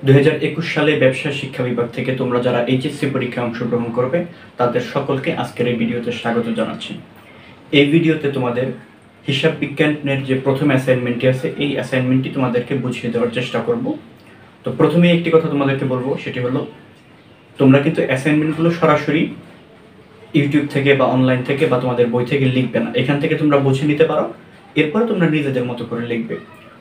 2021 সালে ব্যবসা শিক্ষা বিভাগ থেকে তোমরা যারা এইচএসসি পরীক্ষায় অংশগ্রহণ করবে তাদের সকলকে আজকের এই ভিডিওতে স্বাগত জানাচ্ছি। এই ভিডিওতে তোমাদের হিসাব বিজ্ঞানের যে প্রথম অ্যাসাইনমেন্টটি আছে এই অ্যাসাইনমেন্টটি তোমাদেরকে বুঝিয়ে দেওয়ার চেষ্টা করব। তো প্রথমেই একটি কথা তোমাদেরকে বলবো, সেটি হলো তোমরা কিন্তু অ্যাসাইনমেন্টগুলো সরাসরি ইউটিউব থেকে বা অনলাইন থেকে বা তোমাদের বই থেকে লিখবে না, এখান থেকে তোমরা বুঝে নিতে পারো, এরপরে তোমরা নিজেদের মতো করে লিখবে।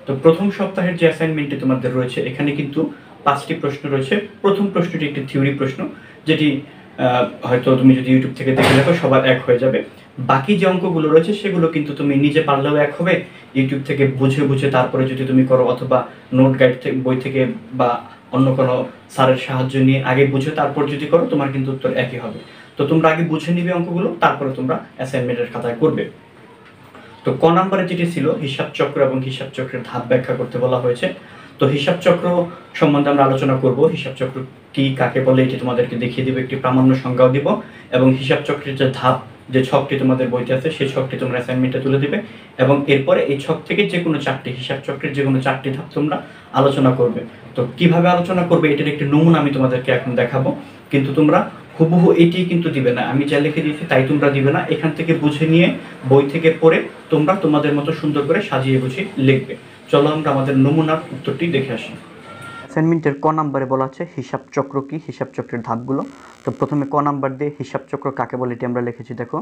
তো প্রথম সপ্তাহের যে অ্যাসাইনমেন্টটি তোমাদের রয়েছে এখানে কিন্তু 5টি প্রশ্ন রয়েছে। প্রথম প্রশ্নটি একটি থিওরি প্রশ্ন, যেটি হয়তো তুমি যদি ইউটিউব থেকে দেখে দেখো সবার এক হয়ে যাবে। বাকি যে অঙ্কগুলো রয়েছে সেগুলো কিন্তু তুমি নিজে পারলেও এক হবে, ইউটিউব থেকে বুঝে বুঝে তারপরে যদি তুমি করো, অথবা নোট গাইড থেকে বই থেকে বা অন্য কোনো স্যারের সাহায্য নিয়ে আগে বুঝে তারপর যদি করো তোমার কিন্তু উত্তর একই হবে। তো তোমরা আগে বুঝে নিবে অঙ্কগুলো, তারপরে তোমরা অ্যাসাইনমেন্টের খাতায় করবে। তো ক নম্বরে যেটি ছিল হিসাব চক্র এবং হিসাব চক্রের ধাপ ব্যাখ্যা করতে বলা হয়েছে। তো হিসাব চক্র সম্বন্ধে আমরা আলোচনা করব। হিসাব চক্র কি, কাকে বলে এটি তোমাদেরকে দেখিয়ে দিব, একটি প্রামাণ্য সংজ্ঞাও দিব, এবং হিসাব চক্রের যে ধাপ, যে ছকটি তোমাদের বইতে আছে সেই ছকটি তোমরা অ্যাসাইনমেন্টে তুলে দিবে, এবং এরপরে এই ছক থেকে যে কোনো 4টি হিসাব চক্রের যে কোনো 4টি ধাপ তোমরা আলোচনা করবে। তো কিভাবে আলোচনা করবে এটার একটি নমুনা আমি তোমাদেরকে এখন দেখাবো, কিন্তু তোমরা হুবহু এটি কিন্তু দিবে না, আমি যা লিখে দিয়েছি তাই তোমরা দিবে না, এখান থেকে বুঝে নিয়ে বই থেকে পড়ে তোমরা তোমাদের মতো সুন্দর করে সাজিয়ে গুছিয়ে লিখবে। চলো আমরা আমাদের নমুনার উত্তরটি দেখে আসি। অ্যাসাইনমেন্টের ক নম্বরে বলা আছে হিসাব চক্র কি, হিসাব চক্রের ধাপগুলো। তো প্রথমে ক নাম্বার দিয়ে হিসাব চক্র কাকে বলে এটি আমরা লিখেছি। দেখো,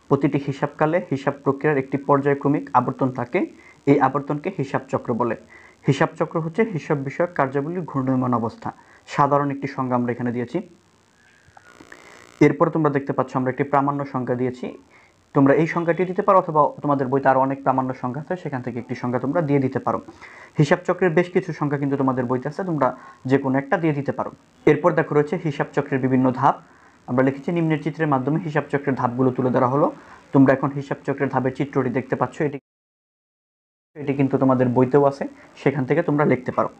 প্রতিটি হিসাবকালে হিসাব প্রক্রিয়ার একটি পর্যায়ক্রমিক আবর্তন থাকে, এই আবর্তনকে হিসাব চক্র বলে। হিসাব চক্র হচ্ছে হিসাব বিষয়ক কার্যাবলীর ঘূর্ণয়মান অবস্থা। সাধারণ একটি সংজ্ঞা আমরা এখানে দিয়েছি। এরপর তোমরা দেখতে পাচ্ছ আমরা একটি প্রামাণ্য সংখ্যা দিয়েছি, তোমরা এই সংখ্যাটি দিতে পারো, অথবা তোমাদের বইতে আরও অনেক প্রামাণ্য সংখ্যা আছে সেখান থেকে একটি সংখ্যা তোমরা দিয়ে দিতে পারো। হিসাব চক্রের বেশ কিছু সংখ্যা কিন্তু তোমাদের বইতে আছে, তোমরা যে কোনো একটা দিয়ে দিতে পারো। এরপর দেখো রয়েছে হিসাব চক্রের বিভিন্ন ধাপ, আমরা লিখেছি নিম্নের চিত্রের মাধ্যমে হিসাব চক্রের ধাপগুলো তুলে ধরা হলো। তোমরা এখন হিসাব চক্রের ধাপের চিত্রটি দেখতে পাচ্ছ, এটি কিন্তু তোমাদের বইতেও আছে, সেখান থেকে তোমরা লিখতে পারো।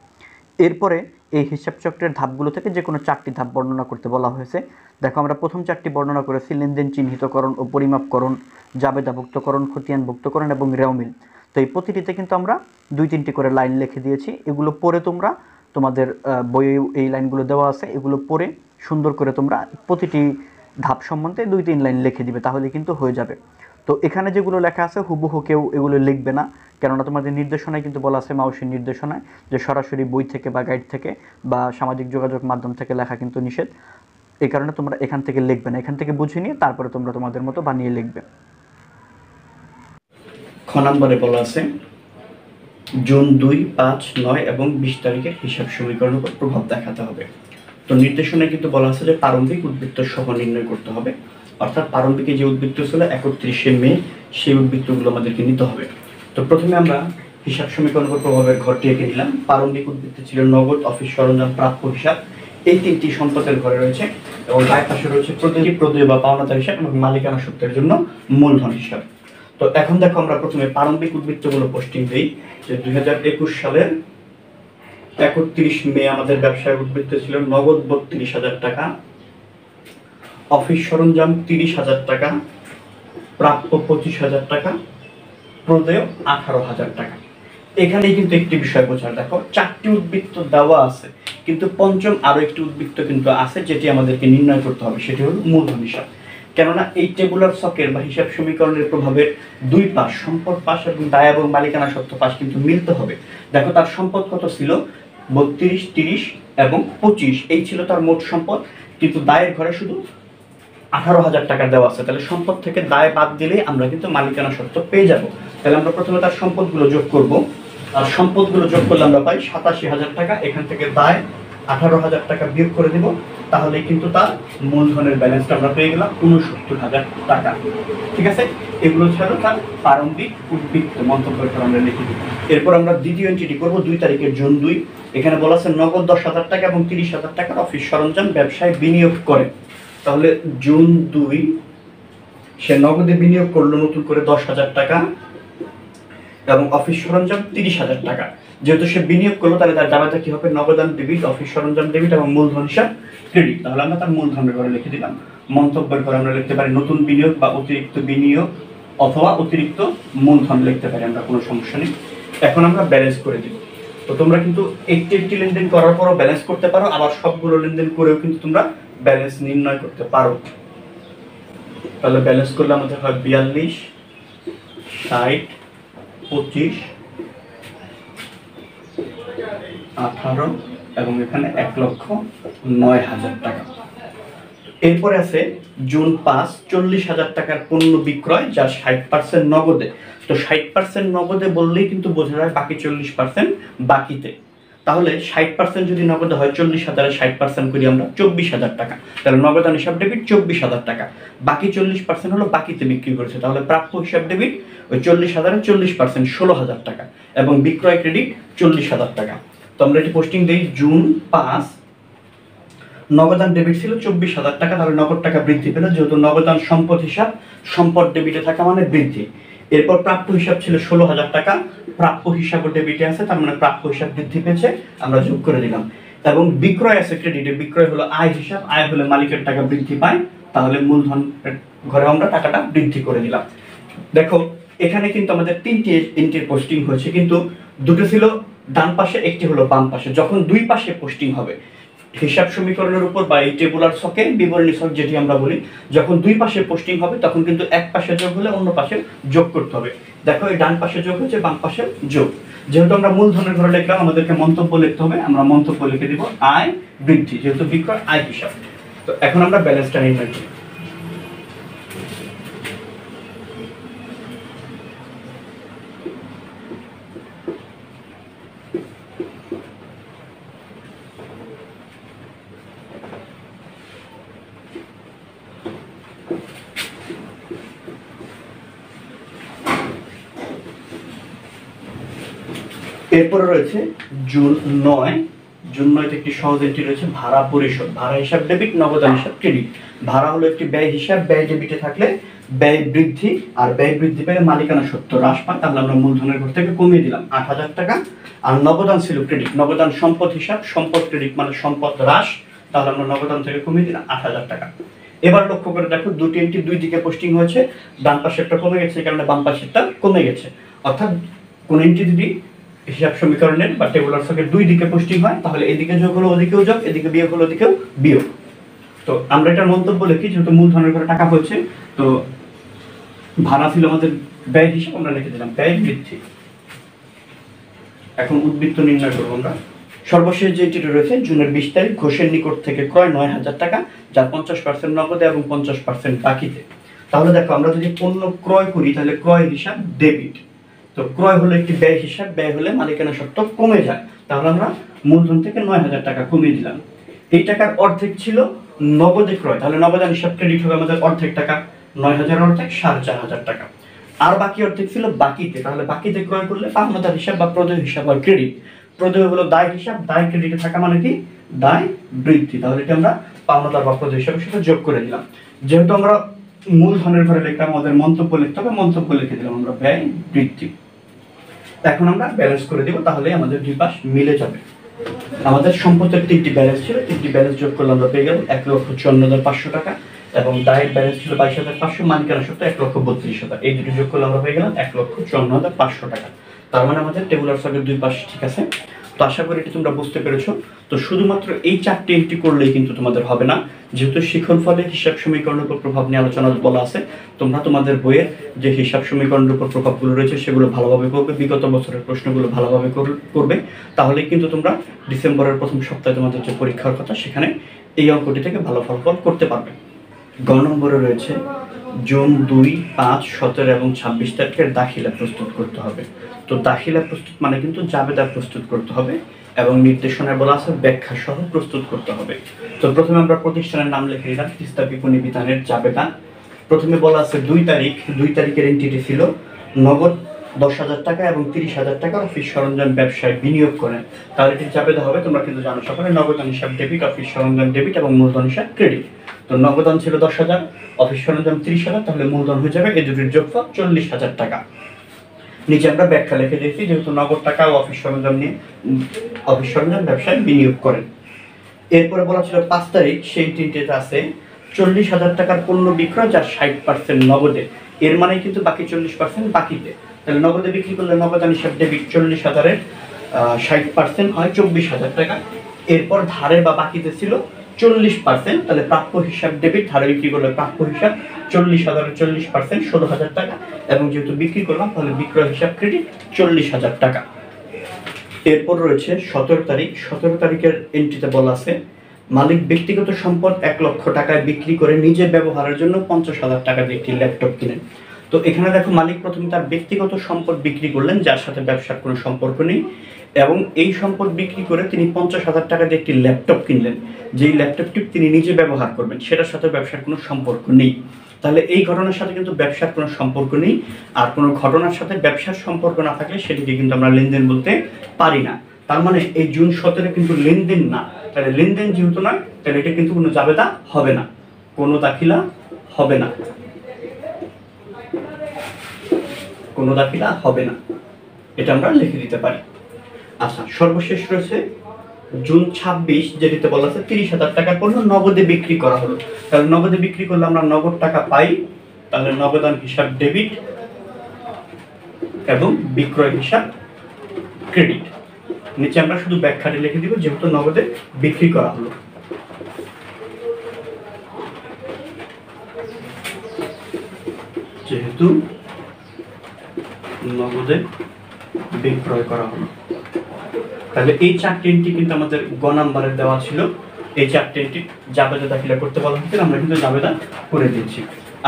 এরপরে এই হিসাব চক্রের ধাপগুলো থেকে যে কোনো 4টি ধাপ বর্ণনা করতে বলা হয়েছে। দেখো, আমরা প্রথম 4টি বর্ণনা করেছি লেনদেন চিহ্নিতকরণ ও পরিমাপকরণ, জাবেদাভুক্তকরণ, খতিয়ানভুক্তকরণ এবং রেওমিল। তো এই প্রতিটিতে কিন্তু আমরা 2-3টি করে লাইন লিখে দিয়েছি, এগুলো পড়ে তোমরা তোমাদের বইয়ে এই লাইনগুলো দেওয়া আছে, এগুলো পড়ে সুন্দর করে তোমরা প্রতিটি ধাপ সম্বন্ধে 2-3 লাইন লিখে দিবে, তাহলে কিন্তু হয়ে যাবে। তো এখানে যেগুলো লেখা আছে হুবহু কেউ এগুলো লিখবে না, কেননা তোমাদের নির্দেশনায় কিন্তু বলা আছে, মাউসির নির্দেশনায়, যে সরাসরি বই থেকে বা গাইড থেকে বা সামাজিক যোগাযোগ মাধ্যম থেকে লেখা কিন্তু নিষেধ। এই কারণে তোমরা এখান থেকে লিখবে না, এখান থেকে বুঝে নিয়ে তারপরে তোমরা তোমাদের মতো বানিয়ে লিখবে। খ নম্বরে বলা আছে জুন 2, 5, 9 এবং 20 তারিখের হিসাব সমীকরণের উপর প্রভাব দেখাতে হবে। তো নির্দেশনায় কিন্তু বলা আছে যে প্রারম্ভিক উদ্বৃত্ত সহ নির্ণয় করতে হবে, অর্থাৎ প্রারম্ভিকে যে উদ্বৃত্ত ছিল 31শে মে সেই উদ্বৃত্তগুলো আমাদেরকে নিতে হবে। তো প্রথমে আমরা হিসাব সমীকরণ উপর প্রভাবের ঘরটি এঁকে নিলাম। প্রারম্ভিক উদ্বৃত্ত ছিল নগদ, অফিস সরঞ্জাম, প্রাপ্য হিসাব, এই 3টি সম্পদের ঘরে রয়েছে, এবং বাই পাশে রয়েছে প্রতিটি প্রদেয় বা পাওনাদার হিসাব এবং মালিকানা সূত্রের জন্য মূলধন হিসাব। তো এখন দেখো, আমরা প্রথমে প্রারম্ভিক উদ্বৃত্তগুলো পোস্টিং দিই, যে 2021 সালের 31 মে আমাদের ব্যবসায় উদ্বৃত্ত ছিল নগদ 32,000 টাকা, অফিস সরঞ্জাম 30,000 টাকা, প্রাপ্য 25,000 টাকা, প্রদেয় 18,000 টাকা। এখানেই কিন্তু একটি বিষয় বোঝার, দেখো 4টি উদ্বৃত্ত দেওয়া আছে, কিন্তু পঞ্চম আরো একটি উদ্বৃত্ত কিন্তু আছে যেটি আমাদেরকে নির্ণয় করতে হবে, সেটি হলো মূলধন হিসাব। কেননা এই টেবুলার ছকের বা হিসাব সমীকরণের প্রভাবের 2 পাশ, সম্পদ পাশ এবং দায় এবং মালিকানা সত্ত্ব পাশ কিন্তু মিলতে হবে। দেখো, তার সম্পদ কত ছিল, 32, 30 এবং 25, এই ছিল তার মোট সম্পদ, কিন্তু দায়ের ঘরে শুধু 18,000 টাকা দেওয়া আছে, তাহলে সম্পদ থেকে দায় বাদ দিলে আমরা কিন্তু মালিকানা সত্ত্ব পেয়ে যাব। তাহলে আমরা প্রথমে তার সম্পদগুলো যোগ করব, আর সম্পদগুলো যোগ করলে আমরা পাই 87,000 টাকা, এখান থেকে দায় 18,000 টাকা বিয়োগ করে দিব, তাহলে কিন্তু তার মূলধনের ব্যালেন্সটা আমরা পেয়ে গেলাম 69,000 টাকা। ঠিক আছে, এগুলো ছিল তার প্রারম্ভিক উদ্বৃত্ত, মন্তব্য করে আমরা লিখে দিব। এরপর আমরা দ্বিতীয় এন্ট্রিটি করব 2 তারিখের জুন 2, এখানে বলা আছে নগদ 10,000 টাকা এবং 30,000 টাকার অফিস সরঞ্জাম ব্যবসায় বিনিয়োগ করে। তাহলে জুন 2 সে নগদে বিনিয়োগ করলো নতুন করে 10,000 টাকা এবং অফিস সরঞ্জাম 30,000 টাকা। যেহেতু সে বিনিয়োগ করলো, তাহলে তার জাবেদা কি হবে, নগদান ডেবিট, অফিস সরঞ্জাম ডেবিট এবং মূলধন হিসাব ক্রেডিট। তাহলে আমরা তার মূলধনের ঘরে লিখে দিলাম। মন্তব্যের ঘরে আমরা লিখতে পারি নতুন বিনিয়োগ বা অতিরিক্ত বিনিয়োগ, অথবা অতিরিক্ত মূলধন লিখতে পারি আমরা, কোনো সমস্যা নেই। এখন আমরা ব্যালেন্স করে দিব। তো তোমরা কিন্তু একটি একটি লেনদেন করার পরও ব্যালেন্স করতে পারো, আবার সবগুলো লেনদেন করেও কিন্তু তোমরা ব্যালেন্স নির্ণয় করতে পারো। তাহলে ব্যালেন্স করলে আমাদের হয় 42, 60, 25, 18 এবং এখানে 1,09,000 টাকা। এরপরে আছে জুন 5, 40,000 টাকার পণ্য বিক্রয় যা 60% নগদে। তো 60% নগদে বললেই কিন্তু বোঝা যায় বাকি 40% বাকিতে। তাহলে 60% যদি নগদে হয় 40,000 60% করি আমরা 24,000 টাকা। তাহলে নগদান হিসাব ডেবিট 24,000 টাকা, বাকি 40% হলো বাকিতে বিক্রি করেছে। তাহলে প্রাপ্য হিসাব ডেবিট ওই 40,000 40% 16,000 টাকা এবং বিক্রয় ক্রেডিট 40,000 টাকা। তো আমরা এটি পোস্টিং দিই জুন 5, নগদান ডেবিট ছিল 24,000 টাকা, তাহলে নগদ টাকা বৃদ্ধি পেল, যেহেতু নগদান সম্পদ হিসাব, সম্পদ ডেবিটে থাকা মানে বৃদ্ধি। এরপর প্রাপ্য হিসাব ছিল 16,000 টাকা, প্রাপ্য হিসাবও ডেবিটে আছে, তার মানে প্রাপ্য হিসাব বৃদ্ধি পেয়েছে, আমরা যোগ করে দিলাম। এবং বিক্রয় আছে ক্রেডিটে, বিক্রয় হলো আয় হিসাব, আয় হলে মালিকের টাকা বৃদ্ধি পায়, তাহলে মূলধন ঘরে আমরা টাকাটা বৃদ্ধি করে দিলাম। দেখো এখানে কিন্তু আমাদের তিনটি এন্ট্রির পোস্টিং হয়েছে, কিন্তু দুটো ছিল ডান পাশে, একটি হলো বাম পাশে। যখন দুই পাশে পোস্টিং হবে হিসাব সমীকরণের উপর বা এই টেবুলার ছকে, বিবরণী ছক যেটি আমরা বলি, যখন দুই পাশে পোস্টিং হবে তখন কিন্তু এক পাশে যোগ হলে অন্য পাশে যোগ করতে হবে। দেখো এই ডান পাশে যোগ হচ্ছে, বাম পাশে যোগ। যেহেতু আমরা মূলধনের ঘরে লিখলাম, আমাদেরকে মন্তব্য লিখতে হবে, আমরা মন্তব্য লিখে দিব আয় বৃদ্ধি, যেহেতু বিক্রয় আয় হিসাব। তো এখন আমরা ব্যালেন্সটা নির্ণয় করি। এরপরে রয়েছে জুন 9, জুন 9 একটি সহজ এন্ট্রি রয়েছে ভাড়া পরিশোধ, ভাড়া হিসাব ডেবিট, নগদান হিসাব ক্রেডিট। ভাড়া হলো একটি ব্যয় হিসাব, ব্যয় ডেবিটে থাকলে ব্যয় বৃদ্ধি, আর ব্যয় বৃদ্ধি পেলে মালিকানা সত্ত্ব হ্রাস পায়, তাহলে আমরা মূলধনের ঘর থেকে কমিয়ে দিলাম 8,000 টাকা। আর নগদান ছিল ক্রেডিট, নগদান সম্পদ হিসাব, সম্পদ ক্রেডিট মানে সম্পদ হ্রাস, তাহলে আমরা নগদান থেকে কমিয়ে দিলাম 8,000 টাকা। এবার লক্ষ্য করে দেখো দুটি এন্ট্রি দুই দিকে পোস্টিং হয়েছে, ডান পাশেরটা কমে গেছে, এই কারণে বাম পাশেরটা কমে গেছে। অর্থাৎ কোন এন্ট্রি যদি হিসাব সমীকরণের বা টেবুলার ছকের দুই দিকে পোস্টিং হয়, তাহলে এদিকে যোগ হলো ওদিকেও যোগ, এদিকে বিয়োগ হলো ওদিকেও বিয়োগ। তো আমরা এটা মন্তব্য লিখি, যেহেতু মূলধনের ঘরে টাকা হচ্ছে, তো ভাড়া ছিল আমাদের ব্যয় হিসাব, আমরা লিখে দিলাম ব্যয় বৃদ্ধি। এখন উদ্বৃত্ত নির্ণয় করবো আমরা। সর্বশেষ যেটি রয়েছে জুনের 20 তারিখ, ঘোষের নিকট থেকে ক্রয় 9,000 টাকা, যার 50% নগদে এবং 50% বাকিতে। তাহলে দেখো আমরা যদি পণ্য ক্রয় করি তাহলে ক্রয় হিসাব ডেবিট, তো ক্রয় হলো একটি ব্যয় হিসাব, ব্যয় হলে মালিকানা সত্ত্ব কমে যায়, তাহলে আমরা মূলধন থেকে 9,000 টাকা কমিয়ে দিলাম। এই টাকার অর্ধেক ছিল নগদে ক্রয়, তাহলে নগদান হিসাব ক্রেডিট হবে আমাদের অর্ধেক টাকা, 9,000 অর্ধেক 4,500 টাকা। আর বাকি অর্ধেক ছিল বাকিতে, তাহলে বাকিতে ক্রয় করলে পাওনাদার হিসাব বা প্রদেয় হিসাব আর ক্রেডিট। প্রদেয় হলো দায় হিসাব, দায় ক্রেডিটে থাকা মানে কি দায় বৃদ্ধি, তাহলে এটা আমরা পাওনাদার বা প্রদেয় হিসাবের সাথে যোগ করে দিলাম। যেহেতু আমরা মূলধনের ঘরে লিখলাম, আমাদের মন্তব্য লিখতে হবে, মন্তব্য লিখে দিলাম আমরা ব্যয় বৃদ্ধি। এখন আমরা ব্যালেন্স করে দিব, তাহলে আমাদের দুই পাশ মিলে যাবে। আমাদের সম্পদের তিনটি ব্যালেন্স ছিল, তিনটি ব্যালেন্স যোগ করলে আমরা পেয়ে গেলাম 1,54,500 টাকা, এবং দায়ের ব্যালেন্স ছিল 22,500, মালিকানা সত্ত্ব 1,32,000। এই দুটো যোগ করলে আমরা পেয়ে গেলাম 1,54,500 টাকা। তার মানে আমাদের টেবুলার ছকের দুই পাশ ঠিক আছে। তো আশা করি এটি তোমরা বুঝতে পেরেছো। তো শুধুমাত্র এই চারটি এন্ট্রি করলেই কিন্তু তোমাদের হবে না, যেহেতু শিখন ফলে হিসাব সমীকরণের উপর প্রভাব নিয়ে আলোচনা বলা আছে। তোমরা তোমাদের বইয়ের যে হিসাব সমীকরণের উপর প্রভাবগুলো রয়েছে সেগুলো ভালোভাবে করবে, বিগত বছরের প্রশ্নগুলো ভালোভাবে করবে, তাহলে কিন্তু তোমরা ডিসেম্বরের প্রথম সপ্তাহে তোমাদের যে পরীক্ষার কথা সেখানে এই অঙ্কটি থেকে ভালো ফলাফল করতে পারবে। গ নম্বরে রয়েছে জুন 2, 5, 17 এবং 26 তারিখের দাখিলা প্রস্তুত করতে হবে। তো দাখিলা প্রস্তুত মানে কিন্তু জাবেদা প্রস্তুত করতে হবে, এবং নির্দেশনায় বলা আছে ব্যাখ্যা সহ প্রস্তুত করতে হবে। তো প্রথমে আমরা প্রতিষ্ঠানের নাম লিখে নিলাম, তিস্তা বিপণী বিতানের জাবেদা। প্রথমে বলা আছে 2 তারিখের এন্ট্রিটি ছিল নগদ 10,000 টাকা এবং 30,000 টাকা অফিস সরঞ্জাম ব্যবসায় বিনিয়োগ করেন, তাহলে এটি জাবেদা হবে। তোমরা কিন্তু জানো সকলে নগদান হিসাব ডেবিট, অফিস সরঞ্জাম ডেবিট এবং মূলধন হিসাব ক্রেডিট। তো নগদান ছিল 10,000, অফিস সরঞ্জাম 30,000, তাহলে মূলধন হয়ে যাবে এই দুটির যোগফল 40,000 টাকা। নিচে আমরা ব্যাখ্যা লিখে দিয়েছি, যেহেতু নগদ টাকা ও অফিস সরঞ্জাম ব্যবসায় বিনিয়োগ করেন। এরপরে বলা ছিল 5 তারিখ, সেই তিনটেতে আছে 40,000 টাকার পণ্য বিক্রয় যার 60% নগদে, এর মানে কিন্তু বাকি 40% বাকিতে। তাহলে নগদে বিক্রি করলে নগদান হিসাব ডেবিট 40,000-এর 60% হয় 24,000 টাকা। এরপর ধারের বা বাকিতে ছিল 40%, তাহলে প্রাপ্য হিসাব ডেবিট, ধারে বিক্রি করলে প্রাপ্য হিসাব 40,000 40% 16,000 টাকা, এবং যেহেতু বিক্রি করলাম তাহলে বিক্রয় হিসাব ক্রেডিট 40,000 টাকা। এরপর রয়েছে 17 তারিখ। 17 তারিখের এন্ট্রিতে বলা আছে মালিক ব্যক্তিগত সম্পদ 1 লক্ষ টাকায় বিক্রি করে নিজের ব্যবহারের জন্য 50,000 টাকা দিয়ে একটি ল্যাপটপ কিনেন। তো এখানে দেখো মালিক প্রথমে তার ব্যক্তিগত সম্পদ বিক্রি করলেন, যার সাথে ব্যবসার কোনো সম্পর্ক নেই, এবং এই সম্পদ বিক্রি করে তিনি 50,000 টাকা দিয়ে একটি ল্যাপটপ কিনলেন, যেই ল্যাপটপটি তিনি নিজে ব্যবহার করবেন, সেটার সাথে ব্যবসার কোনো সম্পর্ক নেই। তাহলে এই ঘটনার সাথে কিন্তু ব্যবসার কোনো সম্পর্ক নেই, আর কোনো ঘটনার সাথে ব্যবসার সম্পর্ক না থাকলে সেটিকে কিন্তু আমরা লেনদেন বলতে পারি না। তার মানে এই জুন 17 কিন্তু লেনদেন না, তাহলে লেনদেন যেহেতু নয় তাহলে এটা কিন্তু কোনো জাবেদা হবে না, কোনো দাখিলা হবে না, কোনো দাখিলা হবে না, এটা আমরা লিখে দিতে পারি। আচ্ছা, সর্বশেষ রয়েছে জুন 26, যেটিতে বলা আছে 30,000 টাকা পণ্য নগদে বিক্রি করা হলো। তাহলে নগদে বিক্রি করলে আমরা নগদ টাকা পাই, তাহলে নগদান হিসাব ডেবিট এবং বিক্রয় হিসাব ক্রেডিট। নিচে আমরা শুধু ব্যাখ্যাটি লিখে দিব, যেহেতু নগদে বিক্রি করা হলো। যেহেতু নগদে বিক্রয় করা হলো। তাহলে এই 4টি এন্ট্রি কিন্তু আমাদের গ নাম্বারে দেওয়া ছিল, এই 4টি এন্ট্রি জাবেদা দাখিলা করতে বলা হয়েছিল, আমরা কিন্তু জাবেদা করে দিয়েছি।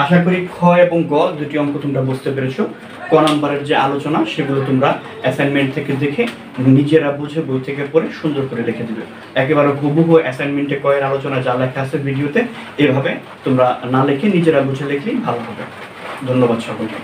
আশা করি খ এবং গ দুটি অঙ্ক তোমরা বুঝতে পেরেছো। ক নাম্বারের যে আলোচনা সেগুলো তোমরা অ্যাসাইনমেন্ট থেকে দেখে নিজেরা বুঝে বই থেকে পড়ে সুন্দর করে লিখে দিবে। একেবারে হুবহু অ্যাসাইনমেন্টে কয়ের আলোচনা যা লেখা আছে ভিডিওতে, এভাবে তোমরা না লিখে নিজেরা বুঝে লিখলেই ভালো হবে। ধন্যবাদ সকলকে।